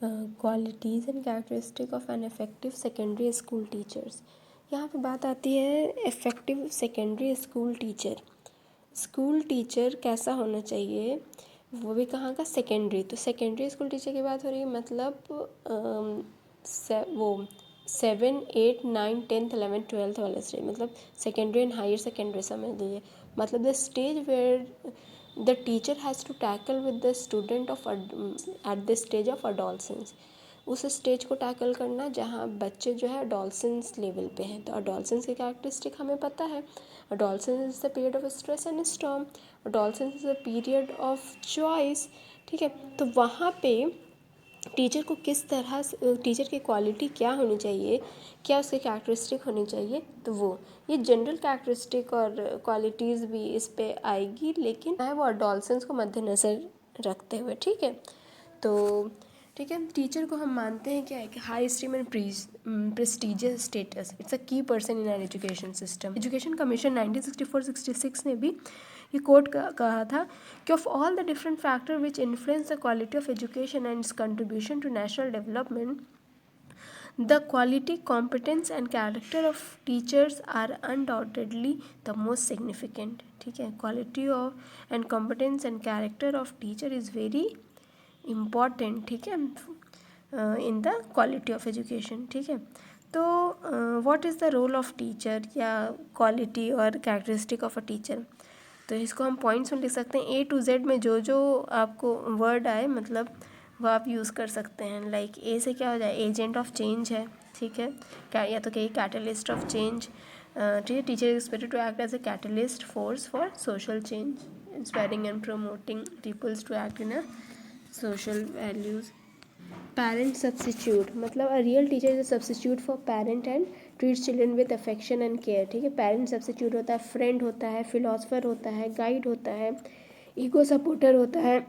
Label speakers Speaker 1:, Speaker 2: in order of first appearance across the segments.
Speaker 1: Qualities and characteristic of an effective secondary school teachers. यहाँ पे बात आती है effective secondary school teacher. School teacher कैसा होना चाहिए, वो भी कहाँ का, सेकेंडरी। तो सेकेंडरी स्कूल टीचर की बात हो रही है, मतलब वो 7, 8, 9, 10th, 11th, 12th वाला स्टेज, मतलब सेकेंडरी एंड हायर सेकेंडरी समझ लीजिए। मतलब the stage where the teacher has to tackle with the student of at the stage of adolescence. उस स्टेज को टैकल करना जहाँ बच्चे जो है अडोलसेंस लेवल पे हैं। तो अडोलसेंस की कैरेक्टरिस्टिक हमें पता है, adolescence is the period of stress and storm, adolescence is the period of choice. ठीक है, तो वहाँ पे टीचर को किस तरह से, टीचर की क्वालिटी क्या होनी चाहिए, क्या उसकी कैरेक्टरिस्टिक होनी चाहिए, तो वो ये जनरल कैरेक्टरिस्टिक और क्वालिटीज़ भी इस पे आएगी, लेकिन है वो अडोलसेंस को मद्देनज़र रखते हुए। ठीक है, तो ठीक है, टीचर को हम मानते हैं क्या है कि high steam and prestigious status, it's a key person in our education system. Education commission 1964-66 ने भी ये कोट कहा था कि of all the different factor which influence the quality of education and its contribution to national development, the quality, competence and character of teachers are undoubtedly the most significant. ठीक है, quality of and competence and character of teacher is very important, ठीक है, in the quality of education. ठीक है, तो what is the role of teacher या quality और characteristic of a teacher, तो इसको हम पॉइंट्स में लिख सकते हैं। A to Z में जो जो आपको वर्ड आए, मतलब वो आप यूज़ कर सकते हैं। लाइक ए से क्या हो जाए, एजेंट ऑफ चेंज है। ठीक है, क्या या तो कहीं कैटलिस्ट ऑफ चेंज। ठीक है, teacher is expected to act as a catalyst force for social change, inspiring and promoting peoples to act in a social values. Parent substitute, मतलब a real teacher is a substitute for parent and treats children with affection and care. ठीक है, parent substitute होता है, friend होता है, philosopher होता है, guide होता है, ईगो सपोर्टर होता है,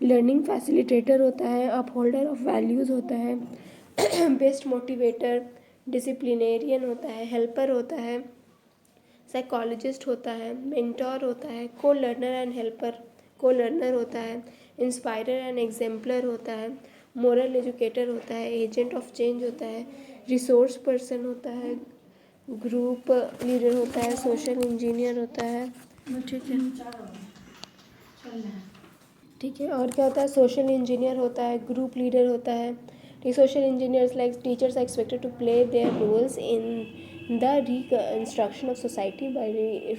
Speaker 1: लर्निंग फैसिलिटेटर होता है, अपहोल्डर ऑफ वैल्यूज़ होता है, बेस्ट मोटिवेटर, डिसिप्लिनेरियन होता है, हेल्पर होता है, साइकोलॉजिस्ट होता है, मेंटोर होता है, को लर्नर एंड हेल्पर, को लर्नर होता है, इंस्पायरर एंड एग्जाम्पलर होता है, मोरल एजुकेटर होता है, एजेंट ऑफ चेंज होता है, रिसोर्स पर्सन होता है, ग्रुप लीडर होता है, सोशल इंजीनियर होता है। ठीक है, ठीक है, और क्या होता है, सोशल इंजीनियर होता है, ग्रुप लीडर होता है। Social engineers like teachers are expected to play their roles in the reconstruction of society by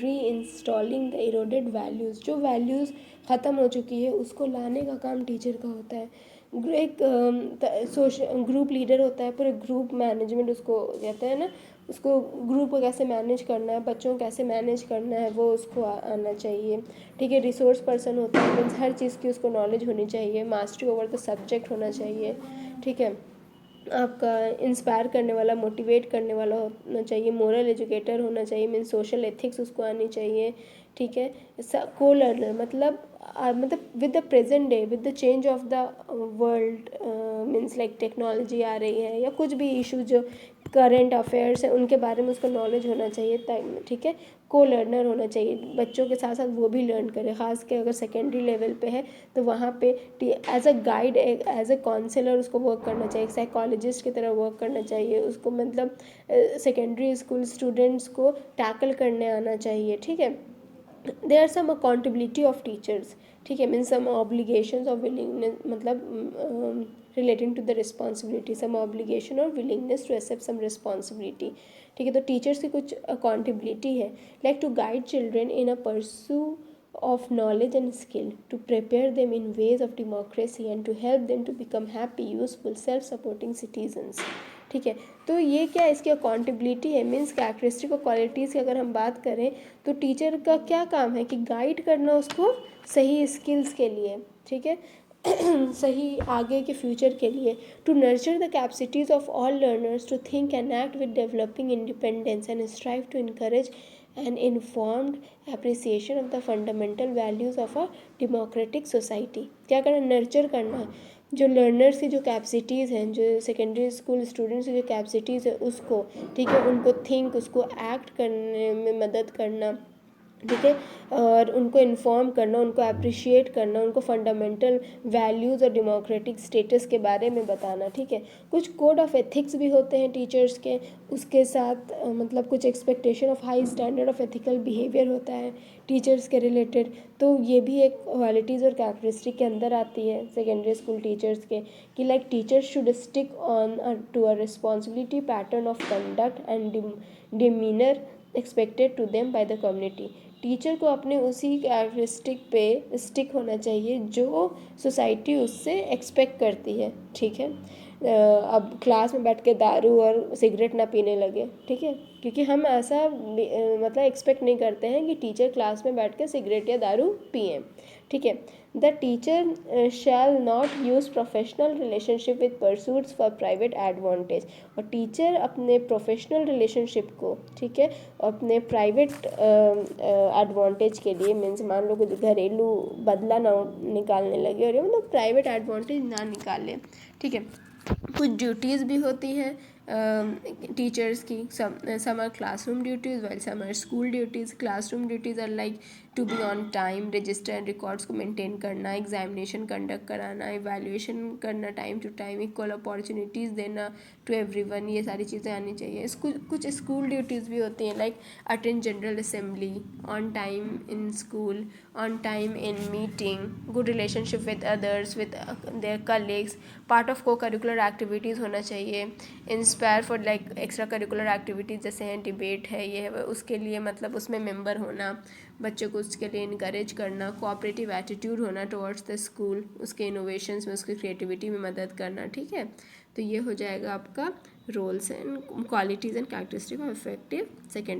Speaker 1: reinstalling the eroded values. जो वैल्यूज़ ख़त्म हो चुकी है उसको लाने का काम टीचर का होता है। एक सोशल ग्रुप लीडर होता है, पूरे ग्रुप मैनेजमेंट उसको कहते हैं ना, उसको ग्रुप को कैसे मैनेज करना है, बच्चों को कैसे मैनेज करना है, वो उसको आना चाहिए। ठीक है, रिसोर्स पर्सन होता है, मीन्स हर चीज़ की उसको नॉलेज होनी चाहिए, मास्टरी ओवर द सब्जेक्ट होना चाहिए। ठीक है, आपका इंस्पायर करने वाला, मोटिवेट करने वाला होना चाहिए, मोरल एजुकेटर होना चाहिए, मीन्स सोशल एथिक्स उसको आनी चाहिए। ठीक है, को लर्नर, मतलब with the present day, with the change of the world, means like technology आ रही है या कुछ भी इशू जो करंट अफेयर्स है उनके बारे में उसको नॉलेज होना चाहिए। ठीक है, को लर्नर होना चाहिए, बच्चों के साथ साथ वो भी लर्न करे, ख़ास के अगर सेकेंडरी लेवल पे है तो वहाँ पे as a guide, as a counselor उसको वर्क करना चाहिए, साइकोलॉजिस्ट की तरह वर्क करना चाहिए उसको, मतलब सेकेंडरी स्कूल स्टूडेंट्स को टैकल करने आना चाहिए। ठीक है, there are some accountability of teachers. ठीक है, means some obligations of willingness, मतलब relating to the responsibility, some obligation और willingness to accept some responsibility. ठीक है, तो टीचर्स की कुछ अकाउंटेबिलिटी है, like to guide children in a pursuit of knowledge and skill, to prepare them in ways of democracy and to help them to become happy, useful, self-supporting citizens। ठीक है, तो ये क्या इसकी अकाउंटेबिलिटी है, मीन्स कैरेक्टरिस्टिक और qualities की अगर हम बात करें तो टीचर का क्या काम है कि गाइड करना उसको सही स्किल्स के लिए। ठीक है, सही आगे के फ्यूचर के लिए, to nurture the capacities of all learners to think and act with developing independence and strive to encourage an informed appreciation of the fundamental values of a democratic society. क्या करना, नर्चर करना है जो learners की जो capacities हैं, जो secondary school students की जो कैपेसिटीज़ है उसको, ठीक है, उनको थिंक, उसको एक्ट करने में मदद करना, ठीक है, और उनको इन्फॉर्म करना, उनको अप्रिशिएट करना, उनको फंडामेंटल वैल्यूज़ और डेमोक्रेटिक स्टेटस के बारे में बताना। ठीक है, कुछ कोड ऑफ एथिक्स भी होते हैं टीचर्स के, उसके साथ मतलब कुछ expectation of high standard of ethical behaviour होता है टीचर्स के रिलेटेड। तो ये भी एक क्वालिटीज़ और कैरेक्टरिस्टिक के अंदर आती है सेकेंडरी स्कूल टीचर्स के, कि like teachers should stick on to a responsibility pattern of conduct and demeanor expected to them by the community. Teacher को अपने उसी कैरेक्टरिस्टिक पे स्टिक होना चाहिए जो सोसाइटी उससे एक्सपेक्ट करती है। ठीक है, अब क्लास में बैठ के दारू और सिगरेट ना पीने लगे। ठीक है, क्योंकि हम ऐसा मतलब एक्सपेक्ट नहीं करते हैं कि टीचर क्लास में बैठ के सिगरेट या दारू पिए। ठीक है, the teacher shall not use professional relationship with pursuits for private advantage. और टीचर अपने प्रोफेशनल रिलेशनशिप को, ठीक है, अपने प्राइवेट एडवांटेज के लिए, मीन्स मान लो कुछ घरेलू बदला ना निकालने लगे, और ये मतलब प्राइवेट एडवांटेज ना निकाले। ठीक है, कुछ ड्यूटीज़ भी होती हैं टीचर्स की। some are classroom duties while some are school duties. Classroom duties are like to be on time, register and records को maintain करना, एग्जामिनेशन कंडक्ट कराना, evaluation करना time to time, equal opportunities देना to everyone, ये सारी चीज़ें आनी चाहिए। कुछ स्कूल ड्यूटीज़ भी होती हैं like attend general assembly, on time in school, on time in meeting, good relationship with others, with their colleagues, part of को करिकुलर एक्टिविटीज़ होना चाहिए, inspire for like extra curricular activities जैसे हैं debate है, ये है, उसके लिए मतलब उसमें मेंबर होना, बच्चों को उसके लिए इनकरेज करना, कोऑपरेटिव एटीट्यूड होना टुवर्ड्स द स्कूल, उसके इनोवेशंस में, उसकी क्रिएटिविटी में मदद करना। ठीक है, तो ये हो जाएगा आपका roles and qualities and characteristic of effective second